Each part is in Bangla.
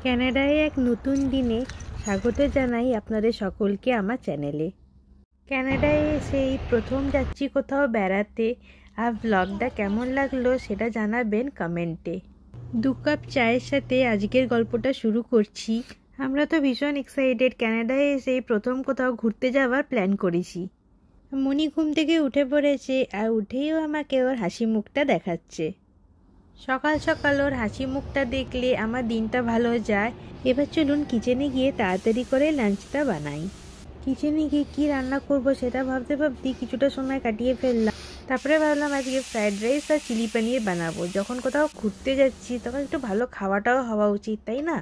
ক্যানাডায় এক নতুন দিনে স্বাগত জানাই আপনাদের সকলকে আমার চ্যানেলে। ক্যানাডায় এসে এই প্রথম যাচ্ছি কোথাও বেড়াতে, আর ব্লগটা কেমন লাগলো সেটা জানাবেন কমেন্টে। 2 কাপ চায়ের সাথে আজকের গল্পটা শুরু করছি। আমরা তো ভীষণ এক্সাইটেড, ক্যানাডায় এসে প্রথম কোথাও ঘুরতে যাওয়ার প্ল্যান করেছি। মনি ঘুম থেকে উঠে পড়েছে, আর উঠেইও আমাকে ওর হাসি মুখটা দেখাচ্ছে। সকাল সকাল ওর হাসি মুখটা দেখলে আমার দিনটা ভালো যায়। এবার চলুন কিচেনে গিয়ে তাড়াতাড়ি করে লাঞ্চটা বানাই। কিচেনে গিয়ে কী রান্না করব সেটা ভাবতে ভাবতেই কিছুটা সময় কাটিয়ে ফেললাম। তারপরে ভাবলাম আজকে ফ্রায়েড রাইস আর চিলি পনির বানাবো। যখন কোথাও ঘুরতে যাচ্ছি তখন একটু ভালো খাওয়াটাও হওয়া উচিত, তাই না?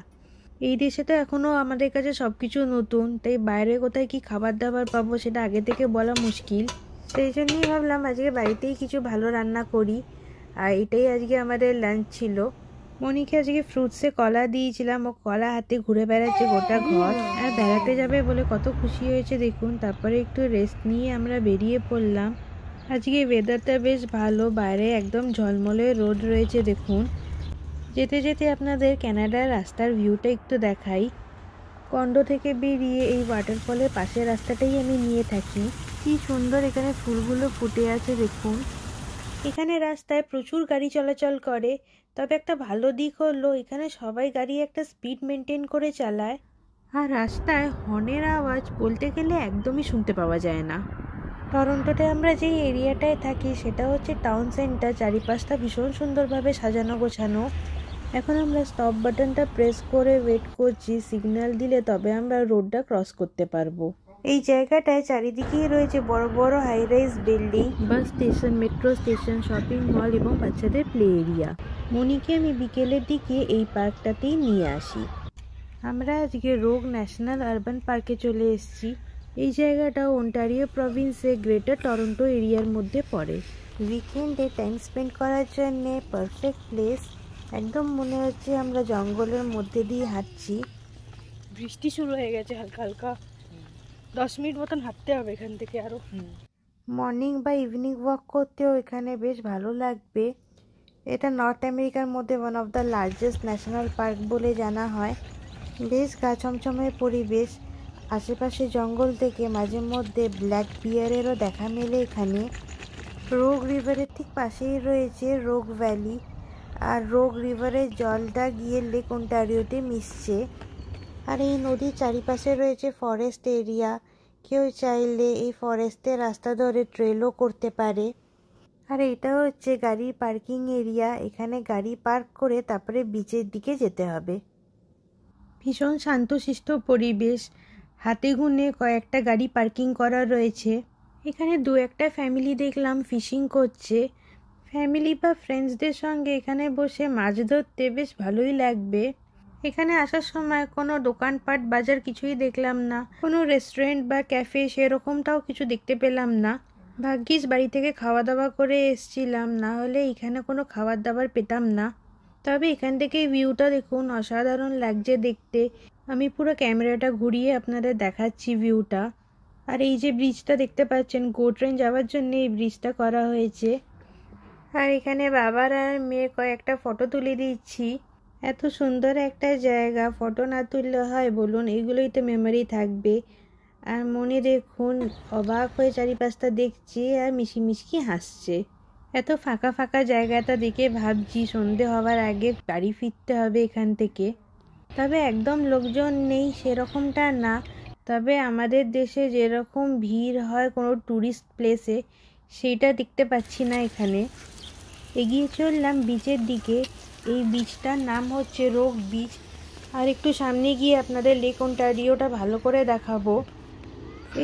এই দেশে তো এখনও আমাদের কাছে সব কিছু নতুন, তাই বাইরে কোথায় কি খাবার দাবার পাবো সেটা আগে থেকে বলা মুশকিল। সেই জন্যই ভাবলাম আজকে বাড়িতেই কিছু ভালো রান্না করি, আর এটাই আজকে আমাদের লাঞ্চ ছিল। মনিকে আজকে ফ্রুটসে কলা দিয়েছিলাম, ও কলা হাতে ঘুরে বেড়াচ্ছে গোটা ঘর, আর বেড়াতে যাবে বলে কত খুশি হয়েছে দেখুন। তারপরে একটু রেস্ট নিয়ে আমরা বেরিয়ে পড়লাম। আজকে ওয়েদারটা বেশ ভালো, বাইরে একদম ঝলমলে রোদ রয়েছে দেখুন। যেতে যেতে আপনাদের ক্যানাডার রাস্তার ভিউটা একটু দেখাই। কন্ডো থেকে বেরিয়ে এই ওয়াটারফলের পাশের রাস্তাটাই আমি নিয়ে থাকি। কি সুন্দর এখানে ফুলগুলো ফুটে আছে দেখুন। এখানে রাস্তায় প্রচুর গাড়ি চলাচল করে, তবে একটা ভালো দিক হলো এখানে সবাই গাড়ি একটা স্পিড মেনটেন করে চালায়, আর রাস্তায় হর্নের আওয়াজ বলতে গেলে একদমই শুনতে পাওয়া যায় না। টরন্টোতে আমরা যেই এরিয়াটায় থাকি সেটা হচ্ছে টাউন সেন্টার, চারিপাশটা ভীষণ সুন্দরভাবে সাজানো গোছানো। এখন আমরা স্টপ বাটনটা প্রেস করে ওয়েট করছি, সিগন্যাল দিলে তবে আমরা রোডটা ক্রস করতে পারবো। এই জায়গাটায় চারিদিকেই রয়েছে বড় বড় high rise building, bus station, metro station, shopping mall এবং বাচ্চাদের প্লে এরিয়া। মনিকে আমি বিকেলের দিকে এই পার্কটাতেই নিয়ে আসি। আমরা আজকে রোগ ন্যাশনাল আরবান পার্কে চলে এসেছি। এই জায়গাটা ওন্টারিও প্রভিন্সে গ্রেটার টরন্টো এরিয়ার মধ্যে পড়ে। উইকেন্ডে টাইম স্পেন্ড করার জন্যে পারফেক্ট প্লেস। একদম মনে হচ্ছে আমরা জঙ্গলের মধ্যে দিয়ে হাঁটছি। বৃষ্টি শুরু হয়ে গেছে হালকা হালকা, 10 মিনিট মতন হাঁটতে হবে এখান থেকে আরো। মর্নিং বা ইভিনিং ওয়াক করতেও এখানে বেশ ভালো লাগবে। এটা নর্থ আমেরিকার মধ্যে one of the largest national park বলে জানা হয়। বেশ গা ছমছমের পরিবেশ, আশেপাশে জঙ্গল থেকে মাঝে মধ্যে ব্ল্যাক বিয়ারেরও দেখা মেলে এখানে। রোগ রিভারের ঠিক পাশেই রয়েছে রোগ ভ্যালি, আর রোগ রিভারের জলটা গিয়ে লেক অন্টারিওতে মিশছে। আর এই নদীর চারিপাশে রয়েছে ফরেস্ট এরিয়া, কেউ চাইলে এই ফরেস্টের রাস্তা ধরে ট্রেলও করতে পারে। আর এটা হচ্ছে গাড়ির পার্কিং এরিয়া, এখানে গাড়ি পার্ক করে তারপরে বিচের দিকে যেতে হবে। ভীষণ শান্তশিষ্ট পরিবেশ, হাতে গুনে কয়েকটা গাড়ি পার্কিং করা রয়েছে। এখানে 2-1টা ফ্যামিলি দেখলাম ফিশিং করছে। ফ্যামিলি বা ফ্রেন্ডসদের সঙ্গে এখানে বসে মাছ ধরতে বেশ ভালোই লাগবে। এখানে আসার সময় কোনো দোকানপাট বাজার কিছুই দেখলাম না, কোনো রেস্টুরেন্ট বা ক্যাফে সেরকমটাও কিছু দেখতে পেলাম না। ভাগ্যিস বাড়ি থেকে খাওয়া দাওয়া করে এসছিলাম, না হলে এখানে কোনো খাবার দাবার পেতাম না। তবে এখান থেকে ভিউটা দেখুন, অসাধারণ লাগছে দেখতে। আমি পুরো ক্যামেরাটা ঘুরিয়ে আপনাদের দেখাচ্ছি ভিউটা। আর এই যে ব্রিজটা দেখতে পাচ্ছেন, গো ট্রেন যাওয়ার জন্য এই ব্রিজটা করা হয়েছে। আর এখানে বাবার আর মেয়ে কয়েকটা ফটো তুলে দিচ্ছি। এত সুন্দর একটা জায়গা, ফটো না তুললে হয় বলুন? এগুলোই তো মেমোরি থাকবে। আর মনে দেখুন অবাক হয়ে চারিপাশটা দেখছে আর মিশিমিশি হাসছে। এত ফাঁকা ফাঁকা জায়গাটা দেখে ভাবছি সন্ধে হওয়ার আগে বাড়ি ফিরতে হবে এখান থেকে। তবে একদম লোকজন নেই সেরকমটা না, তবে আমাদের দেশে যেরকম ভিড় হয় কোনো ট্যুরিস্ট প্লেসে, সেইটা দেখতে পাচ্ছি না এখানে। এগিয়ে চললাম বিচের দিকে। এই বিচটার নাম হচ্ছে রোগ বিচ। আর একটু সামনে গিয়ে আপনাদের লেক অন্টারিওটা ভালো করে দেখাবো।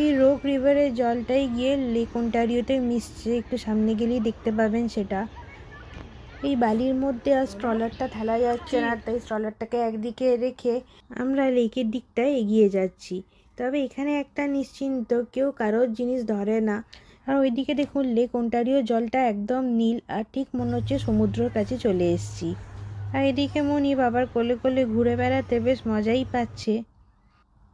এই রোগ রিভারের জলটাই গিয়ে লেক অন্টারিওতে মিশছে, একটু সামনে গেলেই দেখতে পাবেন সেটা। এই বালির মধ্যে আর স্ট্রলারটা ঠেলা যাচ্ছে না, তাই স্ট্রলারটাকে একদিকে রেখে আমরা লেকের দিকটায় এগিয়ে যাচ্ছি। তবে এখানে একটা নিশ্চিন্ত, কেউ কারোর জিনিস ধরে না। আর ওইদিকে দেখুন লেক অন্টারিও জলটা একদম নীল, আর ঠিক মনে হচ্ছে সমুদ্রের কাছে চলে এসেছি। আর এদিকে মনি বাবার কোলে কোলে ঘুরে বেড়াতে বেশ মজাই পাচ্ছে।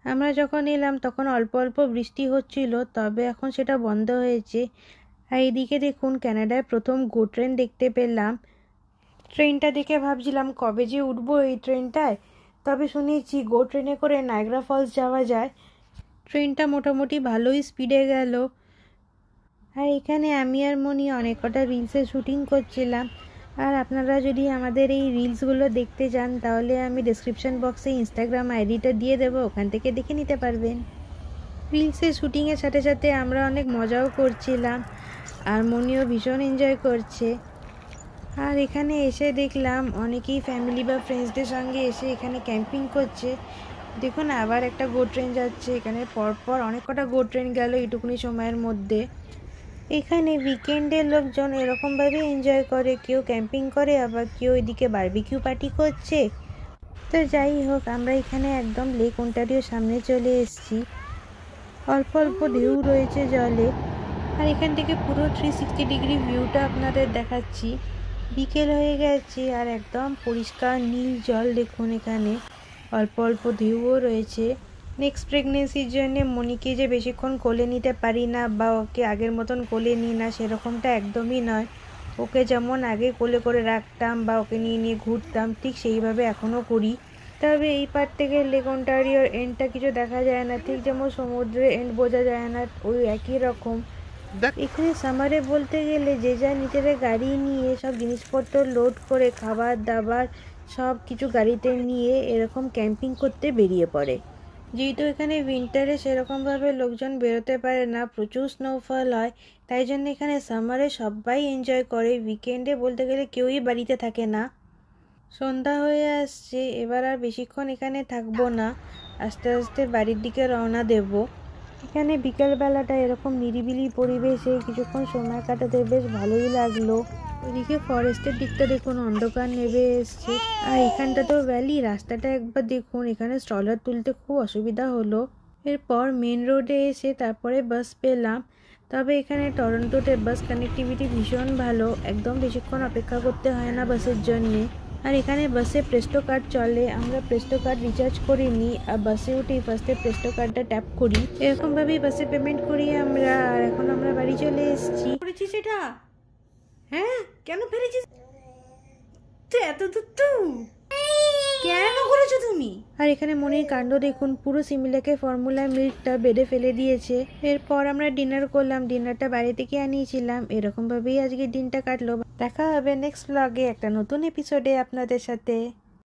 আমরা যখন এলাম তখন অল্প অল্প বৃষ্টি হচ্ছিল, তবে এখন সেটা বন্ধ হয়েছে। আর এদিকে দেখুন ক্যানাডায় প্রথম গো ট্রেন দেখতে পেলাম। ট্রেনটা দেখে ভাবছিলাম কবে যে উঠবো এই ট্রেনটায়, তবে শুনেছি গো ট্রেনে করে নায়াগ্রা ফলস যাওয়া যায়। ট্রেনটা মোটামুটি ভালোই স্পিডে গেল। আর এখানে আমি আর মনি অনেক কটা রিলসের শ্যুটিং করছিলাম। আর আপনারা যদি আমাদের এই রিলসগুলো দেখতে চান তাহলে আমি ডেসক্রিপশন বক্সে ইনস্টাগ্রাম আইডিটা দিয়ে দেবো, ওখান থেকে দেখে নিতে পারবেন। রিলসের শ্যুটিংয়ের সাথে সাথে আমরা অনেক মজাও করছিলাম, আর মনিও ভীষণ এনজয় করছে। আর এখানে এসে দেখলাম অনেকেই ফ্যামিলি বা ফ্রেন্ডসদের সঙ্গে এসে এখানে ক্যাম্পিং করছে। দেখুন আবার একটা গো ট্রেন যাচ্ছে, এখানে পরপর অনেক কটা গো ট্রেন গেল এইটুকুনি সময়ের মধ্যে। এখানে উইকেন্ডে লোকজন এরকমভাবে এনজয় করে, কেউ ক্যাম্পিং করে আবার কেউ এদিকে বারবিকিউ পার্টি করছে। তো যাই হোক, আমরা এখানে একদম লেক ওন্টারিওর সামনে চলে এসেছি। অল্প অল্প ঢেউ রয়েছে জলে, আর এখান থেকে পুরো 360 ডিগ্রি ভিউটা আপনাদের দেখাচ্ছি। বিকেল হয়ে গেছে আর একদম পরিষ্কার নীল জল দেখুন। এখানে অল্প অল্প ঢেউও রয়েছে। নেক্সট প্রেগনেন্সির জন্যে মনিকে যে বেশিক্ষণ কোলে নিতে পারি না বা ওকে আগের মতন কোলে নিই না সেরকমটা একদমই নয়। ওকে যেমন আগে কোলে করে রাখতাম বা ওকে নিয়ে নিয়ে ঘুরতাম, ঠিক সেইভাবে এখনও করি। তবে এই পার থেকে লেক ওন্টারিওর এন্ডটা কিছু দেখা যায় না, ঠিক যেমন সমুদ্রের এন্ড বোঝা যায় না, ওই একই রকম। এখানে সামারে বলতে গেলে যে যা নিজেরা গাড়ি নিয়ে সব জিনিসপত্র লোড করে খাবার দাবার সব কিছু গাড়িতে নিয়ে এরকম ক্যাম্পিং করতে বেরিয়ে পড়ে। যেহেতু এখানে উইন্টারে সেরকমভাবে লোকজন বেরোতে পারে না, প্রচুর স্নোফল হয়, তাই জন্য এখানে সামারে সবাই এনজয় করে। উইকেন্ডে বলতে গেলে কেউই বাড়িতে থাকে না। সন্ধ্যা হয়ে আসছে, এবার আর বেশিক্ষণ এখানে থাকবো না, আস্তে আস্তে বাড়ির দিকে রওনা দেব। এখানে বিকেলবেলাটা এরকম নিরিবিলি পরিবেশে কিছুক্ষণ সময় কাটাতে বেশ ভালোই লাগলো। ওইদিকে ফরেস্টের দিকটা দেখুন অন্ধকার নেমে এসছে, আর এখানটা তো ভ্যালি। রাস্তাটা একবার দেখুন, এখানে স্ট্রলার তুলতে খুব অসুবিধা হলো। এরপর মেন রোডে এসে তারপরে বাস পেলাম। তবে এখানে টরন্টোতে বাস কানেক্টিভিটি ভীষণ ভালো, একদম বেশিক্ষণ অপেক্ষা করতে হয় না বাসের জন্যে। আর এখানে বাসে প্রেস্টো কার্ড চলে, আমরা প্রেস্টো কার্ড রিচার্জ করিনি, আর বাসে উঠেই ফার্স্টে প্রেস্টো কার্ডটা ট্যাপ করি, এরকমভাবেই বাসে পেমেন্ট করি আমরা। আর এখন আমরা বাড়ি চলে এসেছি। করেছিস এটা? হ্যাঁ, কেন ফেলেছিস এত দূর? কেন করেছো তুমি? আর এখানে মনির কাণ্ড দেখুন, পুরো সিমিলাকে ফর্মুলা মিল্কটা বেডে ফেলে দিয়েছে। এরপর আমরা ডিনার করলাম, ডিনারটা বাইরে থেকে আনিয়েছিলাম। এরকম ভাবেই আজকে দিনটা কাটলো। দেখা হবে নেক্সট ব্লগে একটা নতুন এপিসোডে আপনাদের সাথে।